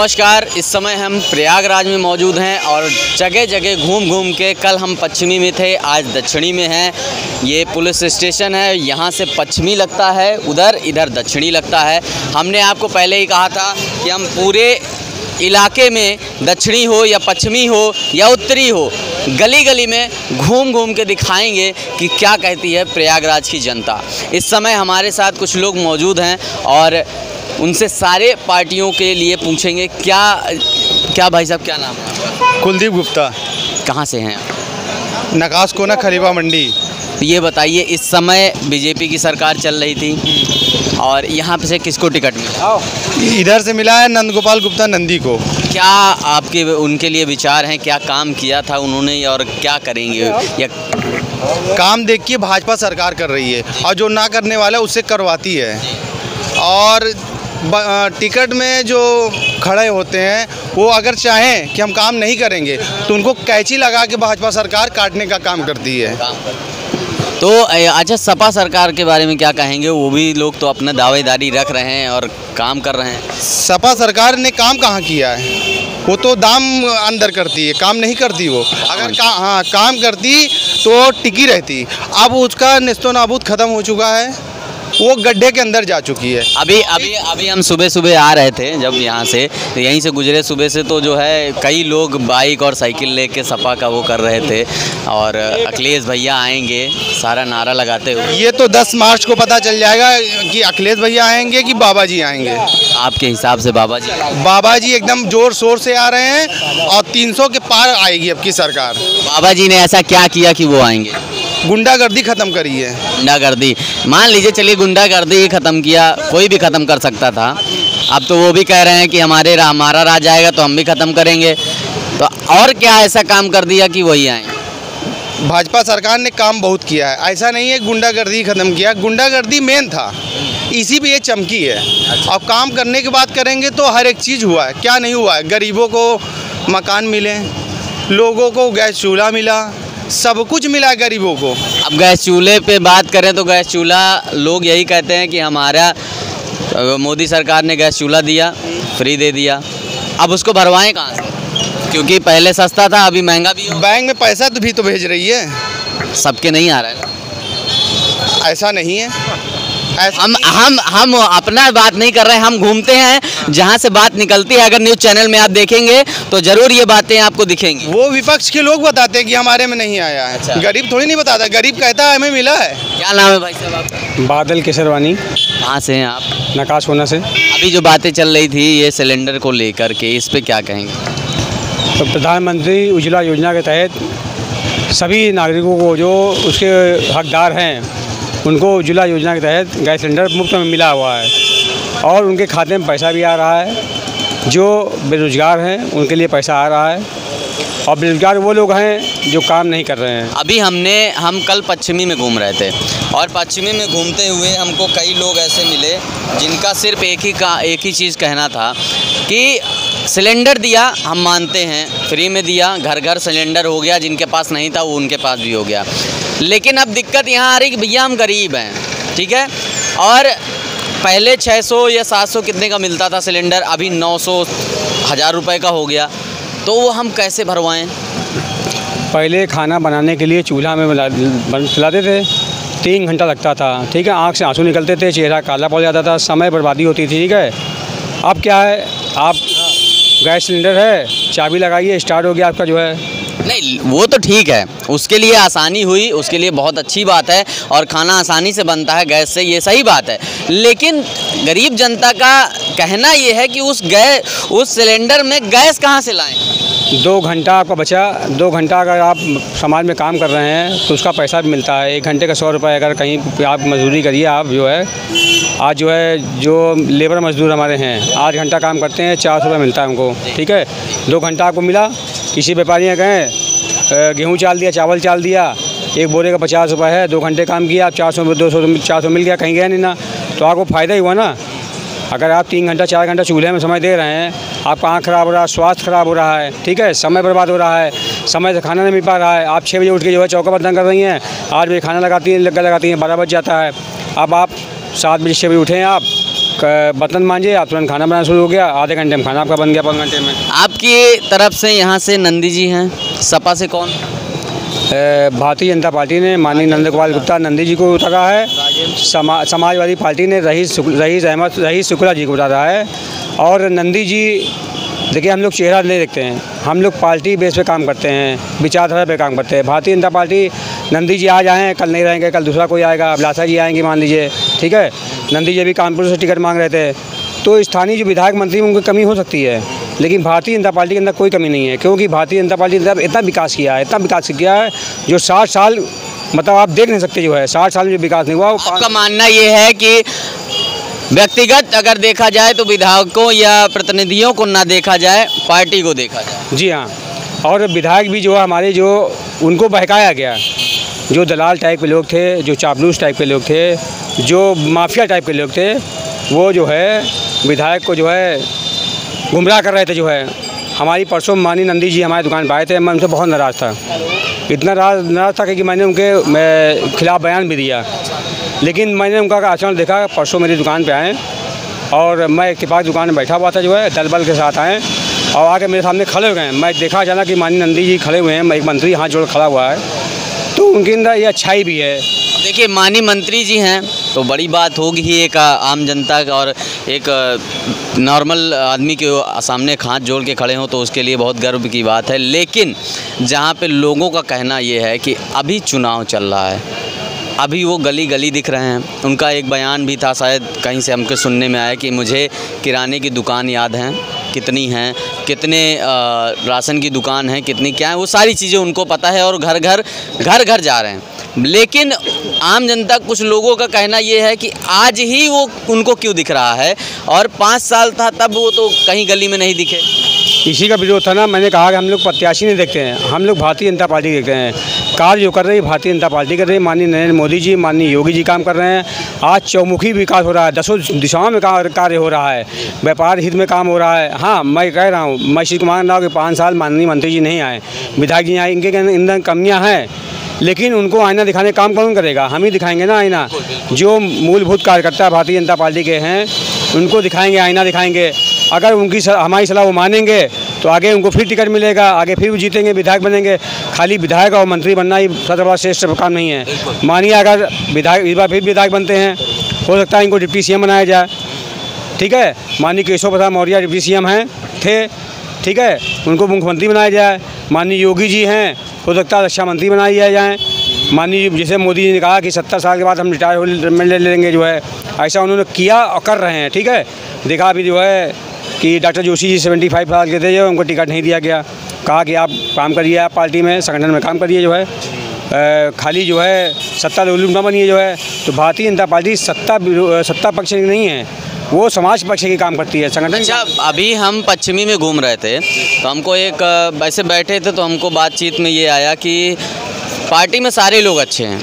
नमस्कार। इस समय हम प्रयागराज में मौजूद हैं और जगह जगह घूम घूम के कल हम पश्चिमी में थे, आज दक्षिणी में हैं। ये पुलिस स्टेशन है, यहाँ से पश्चिमी लगता है उधर, इधर दक्षिणी लगता है। हमने आपको पहले ही कहा था कि हम पूरे इलाके में दक्षिणी हो या पश्चिमी हो या उत्तरी हो, गली गली में घूम घूम के दिखाएंगे कि क्या कहती है प्रयागराज की जनता। इस समय हमारे साथ कुछ लोग मौजूद हैं और उनसे सारे पार्टियों के लिए पूछेंगे। क्या भाई साहब, क्या नाम है? कुलदीप गुप्ता। कहाँ से हैं? नकाश कोना खलीफा मंडी। ये बताइए, इस समय बीजेपी की सरकार चल रही थी और यहाँ पे से किसको टिकट मिला? इधर से मिला है नंदगोपाल गुप्ता नंदी को। क्या आपके उनके लिए विचार हैं? क्या काम किया था उन्होंने और क्या करेंगे? या काम देख के भाजपा सरकार कर रही है और जो ना करने वाला उससे करवाती है। और टिकट में जो खड़े होते हैं वो अगर चाहें कि हम काम नहीं करेंगे तो उनको कैंची लगा के भाजपा सरकार काटने का काम करती है। तो अच्छा, सपा सरकार के बारे में क्या कहेंगे? वो भी लोग तो अपना दावेदारी रख रहे हैं और काम कर रहे हैं। सपा सरकार ने काम कहाँ किया है? वो तो दाम अंदर करती है, काम नहीं करती वो। अगर काम करती तो टिकी रहती। अब उसका निस्तो नाबूद ख़त्म हो चुका है, वो गड्ढे के अंदर जा चुकी है। अभी हम सुबह आ रहे थे, जब यहाँ से तो यहीं से गुजरे सुबह से, तो जो है कई लोग बाइक और साइकिल लेके सपा का वो कर रहे थे और अखिलेश भैया आएंगे सारा नारा लगाते हुए। ये तो 10 मार्च को पता चल जाएगा कि अखिलेश भैया आएंगे कि बाबा जी आएंगे। आपके हिसाब से बाबा जी एकदम जोर शोर से आ रहे हैं और 300 के पार आएगी अब की सरकार। बाबा जी ने ऐसा क्या किया कि वो आएंगे? गुंडागर्दी ख़त्म करी है। गुंडागर्दी मान लीजिए, चलिए गुंडागर्दी ही ख़त्म किया, कोई भी ख़त्म कर सकता था। अब तो वो भी कह रहे हैं कि हमारा राज आएगा तो हम भी ख़त्म करेंगे। तो और क्या ऐसा काम कर दिया कि वही आए? भाजपा सरकार ने काम बहुत किया है, ऐसा नहीं है गुंडागर्दी ख़त्म किया। गुंडागर्दी मेन था, इसी पे ये चमकी है। अब काम करने की बात करेंगे तो हर एक चीज़ हुआ है। क्या नहीं हुआ है? गरीबों को मकान मिले, लोगों को गैस चूल्हा मिला, सब कुछ मिला गरीबों को। अब गैस चूल्हे पे बात करें तो गैस चूल्हा लोग यही कहते हैं कि हमारा मोदी सरकार ने गैस चूल्हा दिया, फ्री दे दिया। अब उसको भरवाएं कहाँ से? क्योंकि पहले सस्ता था, अभी महंगा भी हो। बैंक में पैसा तो भी तो भेज रही है। सबके नहीं आ रहा है ना? ऐसा नहीं है। हम अपना बात नहीं कर रहे हैं, हम घूमते हैं जहां से बात निकलती है। अगर न्यूज़ चैनल में आप देखेंगे तो जरूर ये बातें आपको दिखेंगी। वो विपक्ष के लोग बताते हैं कि हमारे में नहीं आया है। अच्छा। गरीब थोड़ी नहीं बताता, गरीब कहता है हमें मिला है। क्या नाम है भाई साहब आपका? बादल केसरवानी। कहाँ से हैं आप? नकाश कोना से। अभी जो बातें चल रही थी ये सिलेंडर को लेकर के, इस पे क्या कहेंगे? तो प्रधानमंत्री उज्ज्वला योजना के तहत सभी नागरिकों को जो उसके हकदार हैं उनको उज्ज्वला योजना के तहत गैस सिलेंडर मुफ्त में मिला हुआ है और उनके खाते में पैसा भी आ रहा है। जो बेरोज़गार हैं उनके लिए पैसा आ रहा है और बेरोज़गार वो लोग हैं जो काम नहीं कर रहे हैं। अभी हम कल पश्चिमी में घूम रहे थे और पश्चिमी में घूमते हुए हमको कई लोग ऐसे मिले जिनका सिर्फ एक ही चीज़ कहना था कि सिलेंडर दिया, हम मानते हैं, फ्री में दिया, घर घर सिलेंडर हो गया। जिनके पास नहीं था वो उनके पास भी हो गया। लेकिन अब दिक्कत यहाँ आ रही कि भैया हम गरीब हैं, ठीक है, और पहले 600 या 700 कितने का मिलता था सिलेंडर, अभी 900 1000 रुपये का हो गया। तो वो हम कैसे भरवाएं? पहले खाना बनाने के लिए चूल्हा में चलाते थे, 3 घंटा लगता था, ठीक है, आँख से आंसू निकलते थे, चेहरा काला पड़ जाता था, समय बर्बादी होती थी, ठीक है। अब क्या है, आप गैस सिलेंडर है, चाबी लगाइए, स्टार्ट हो गया आपका जो है। नहीं, वो तो ठीक है, उसके लिए आसानी हुई, उसके लिए बहुत अच्छी बात है और खाना आसानी से बनता है गैस से, ये सही बात है। लेकिन गरीब जनता का कहना ये है कि उस सिलेंडर में गैस कहाँ से लाएं? 2 घंटा आपका बचा, 2 घंटा अगर आप समाज में काम कर रहे हैं तो उसका पैसा भी मिलता है। 1 घंटे का 100 रुपये। अगर कहीं आप मजदूरी करिए, आप जो है आज जो है जो लेबर मजदूर हमारे हैं 8 घंटा काम करते हैं, 400 रुपये मिलता है हमको, ठीक है। 2 घंटा आपको मिला। किसी व्यापारी ने गए गेहूँ चाल दिया, चावल चाल दिया, एक बोरे का 50 रुपये है, 2 घंटे काम किया, आप 400 400 मिल गया, कहीं गया नहीं ना, तो आपको फ़ायदा ही हुआ ना। अगर आप 3 घंटा 4 घंटा चूल्हे में समय दे रहे हैं, आपका आँख ख़राब हो रहा है, स्वास्थ्य ख़राब हो रहा है, ठीक है, समय बर्बाद हो रहा है, समय से खाना नहीं मिल पा रहा है। आप 6 बजे उठ के जो है चौका बर्तन कर रही हैं, 8 बजे खाना लगाती हैं, 12 बज जाता है। अब आप 7 बजे 6 बजे उठें आप बर्तन मांजे, आप तुरंत खाना बनाना शुरू हो गया, आधे घंटे में खाना आपका बन गया, 5 घंटे में। आपकी तरफ से यहाँ से नंदी जी हैं, सपा से कौन? भारतीय जनता पार्टी ने माननीय नंद गोपाल गुप्ता नंदी जी को उतारा है। समाजवादी पार्टी ने रईस शुक्ला जी को उतारा है। और नंदी जी देखिए, हम लोग चेहरा नहीं देखते हैं, हम लोग पार्टी बेस पे काम करते हैं, विचारधारा पे काम करते हैं। भारतीय जनता पार्टी, नंदी जी आज आए, कल नहीं रहेंगे, कल दूसरा कोई आएगा, अभिलाषा जी आएंगे मान लीजिए, ठीक है। नंदी जी अभी कानपुर से टिकट मांग रहे थे, तो स्थानीय जो विधायक मंत्री में उनकी कमी हो सकती है, लेकिन भारतीय जनता पार्टी के अंदर कोई कमी नहीं है, क्योंकि भारतीय जनता पार्टी ने इतना विकास किया है, जो 60 साल मतलब आप देख नहीं सकते जो है, 60 साल में जो विकास नहीं हुआ। आपका मानना ये है कि व्यक्तिगत अगर देखा जाए तो विधायकों या प्रतिनिधियों को ना देखा जाए, पार्टी को देखा जाए? जी हाँ, और विधायक भी जो है हमारे, जो उनको बहकाया गया, जो दलाल टाइप के लोग थे, जो चापलूस टाइप के लोग थे, जो माफिया टाइप के लोग थे, वो जो है विधायक को जो है गुमराह कर रहे थे। जो है हमारी परसों माननीय नंदी जी हमारी दुकान पर आए थे, मैं उनसे बहुत नाराज़ था, इतना नाराज़ था कि मैंने उनके खिलाफ़ बयान भी दिया। लेकिन मैंने उनका आचरण देखा, परसों मेरी दुकान पे आए और मैं इत्तेफाक दुकान में बैठा हुआ था, जो है दल बल के साथ आए और आके मेरे सामने खड़े हो गए। मैं देखा अचानक कि माननीय नंदी जी खड़े हुए हैं, एक मंत्री हाथ जोड़ खड़ा हुआ है, तो उनके अंदर ये अच्छाई भी है। देखिए, माननीय मंत्री जी हैं तो बड़ी बात होगी ही, एक आम जनता और एक नॉर्मल आदमी के सामने हाथ जोड़ के खड़े हों तो उसके लिए बहुत गर्व की बात है। लेकिन जहाँ पे लोगों का कहना ये है कि अभी चुनाव चल रहा है, अभी वो गली गली दिख रहे हैं। उनका एक बयान भी था, शायद कहीं से हमको सुनने में आया कि मुझे किराने की दुकान याद हैं, कितनी हैं, कितने राशन की दुकान है, कितनी क्या है, वो सारी चीज़ें उनको पता है और घर घर जा रहे हैं। लेकिन आम जनता, कुछ लोगों का कहना ये है कि आज ही वो उनको क्यों दिख रहा है, और 5 साल था तब वो तो कहीं गली में नहीं दिखे। इसी का विरोध था ना, मैंने कहा कि हम लोग प्रत्याशी नहीं देखते हैं, हम लोग भारतीय जनता पार्टी देखते हैं। कार्य जो कर रही है भारतीय जनता पार्टी कर रही है, माननीय नरेंद्र मोदी जी, माननीय योगी जी काम कर रहे हैं। आज चौमुखी विकास हो रहा है, 10 दिशाओं में कार्य हो रहा है, व्यापार हित में काम हो रहा है। हाँ, मैं कह रहा हूँ, मैं श्री कुमार राव के 5 साल माननीय मंत्री जी नहीं आए, विधायक जी आए, इनके अंदर कमियाँ हैं, लेकिन उनको आईना दिखाने काम कौन करेगा? हम ही दिखाएंगे ना आईना। जो मूलभूत कार्यकर्ता भारतीय जनता पार्टी के हैं उनको दिखाएंगे, आईना दिखाएंगे। अगर उनकी हमारी सलाह वो मानेंगे तो आगे उनको फिर टिकट मिलेगा, आगे फिर वो जीतेंगे, विधायक बनेंगे। खाली विधायक और मंत्री बनना ही सबसे बड़ा श्रेष्ठ काम नहीं है। मानिए अगर विधायक इस बार फिर विधायक बनते हैं, हो सकता है इनको डिप्टी सीएम बनाया जाए, ठीक है। माननीय केशव प्रसाद मौर्य डिप्टी सीएम थे, ठीक है, उनको मुख्यमंत्री बनाया जाए। माननीय योगी जी हैं, हो सकता है रक्षा मंत्री बना दिया जाए। माननीय जैसे मोदी जी ने कहा कि 70 साल के बाद हम रिटायरमेंट ले लेंगे, जो है ऐसा उन्होंने किया और कर रहे हैं, ठीक है। देखा अभी जो है कि डॉक्टर जोशी जी 75 साल के थे, जो उनको टिकट नहीं दिया गया, कहा कि आप काम करिए, आप पार्टी में संगठन में काम करिए, जो है खाली जो है सत्ता लोलुप न बनिए, जो है। तो भारतीय जनता पार्टी सत्ता पक्ष नहीं है, वो समाज पक्ष की काम करती है, संगठन। अच्छा, अभी हम पश्चिमी में घूम रहे थे तो हमको एक ऐसे बैठे थे तो हमको बातचीत में ये आया कि पार्टी में सारे लोग अच्छे हैं,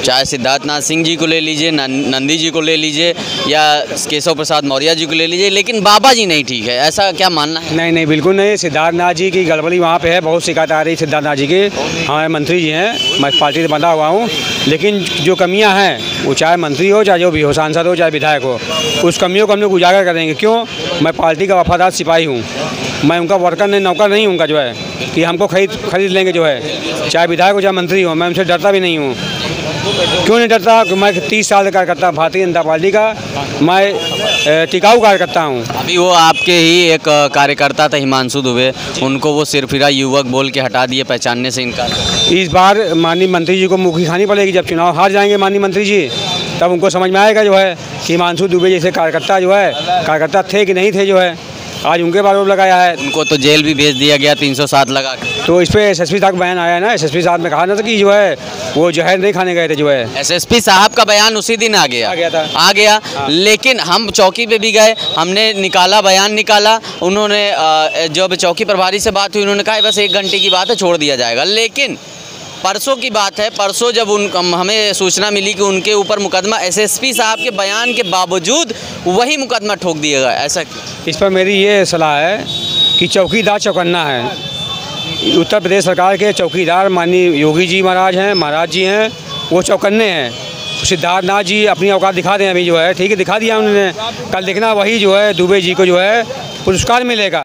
चाहे सिद्धार्थनाथ सिंह जी को ले लीजिए, नंदी जी को ले लीजिए, या केशव प्रसाद मौर्य जी को ले लीजिए, लेकिन बाबा जी नहीं ठीक है, ऐसा क्या मानना है? नहीं, बिल्कुल नहीं। सिद्धार्थनाथ जी की गड़बड़ी वहाँ पे है, बहुत शिकायत आ रही है सिद्धार्थनाथ जी की। हमारे मंत्री जी हैं, मैं पार्टी से बंधा हुआ हूँ, लेकिन जो कमियाँ हैं, वो चाहे मंत्री हो, चाहे जो भी हो, सांसद हो, चाहे विधायक हो, उस कमियों को हम लोग उजागर करेंगे। क्यों? मैं पार्टी का वफादार सिपाही हूँ, मैं उनका वर्कर नहीं, नौकर नहीं उनका, जो है कि हमको खरीद लेंगे, जो है चाहे विधायक हो चाहे मंत्री हो, मैं उनसे डरता भी नहीं हूँ। क्यों नहीं डरता? कि मैं 30 साल का कार्यकर्ता भारतीय जनता पार्टी का, मैं टिकाऊ कार्यकर्ता हूँ। अभी वो आपके ही एक कार्यकर्ता था हिमांशु दुबे, उनको वो सिरफिरा युवक बोल के हटा दिए, पहचानने से इनकार। इस बार माननीय मंत्री जी को मुखी खानी पड़ेगी, जब चुनाव हार जाएंगे माननीय मंत्री जी, तब उनको समझ में आएगा, जो है कि हिमांशु दुबे जैसे कार्यकर्ता जो है, कार्यकर्ता थे कि नहीं थे, जो है आज उनके बारे में लगाया है। उनको तो जेल भी भेज दिया गया 307 लगा के। तो इस पर एसएसपी साहब का बयान आया है ना, एसएसपी साहब ने कहा ना था कि जो है वो जहर नहीं खाने गए थे, जो है एसएसपी साहब का बयान उसी दिन आ गया। हाँ। लेकिन हम चौकी पे भी गए, हमने निकाला, बयान निकाला, उन्होंने जब चौकी प्रभारी से बात हुई, उन्होंने कहा बस 1 घंटे की बात है, छोड़ दिया जाएगा। लेकिन परसों की बात है, परसों जब हमें सूचना मिली कि उनके ऊपर मुकदमा, एसएसपी साहब के बयान के बावजूद वही मुकदमा ठोक दिया गया। ऐसा इस पर मेरी ये सलाह है कि चौकीदार चौकन्ना है। उत्तर प्रदेश सरकार के चौकीदार माननीय योगी जी महाराज जी हैं, वो चौकन्ने हैं। सिद्धार्थ नाथ जी अपनी औकात दिखा दें, अभी जो है ठीक है दिखा दिया उन्होंने, कल देखना वही जो है दुबे जी को जो है पुरस्कार मिलेगा।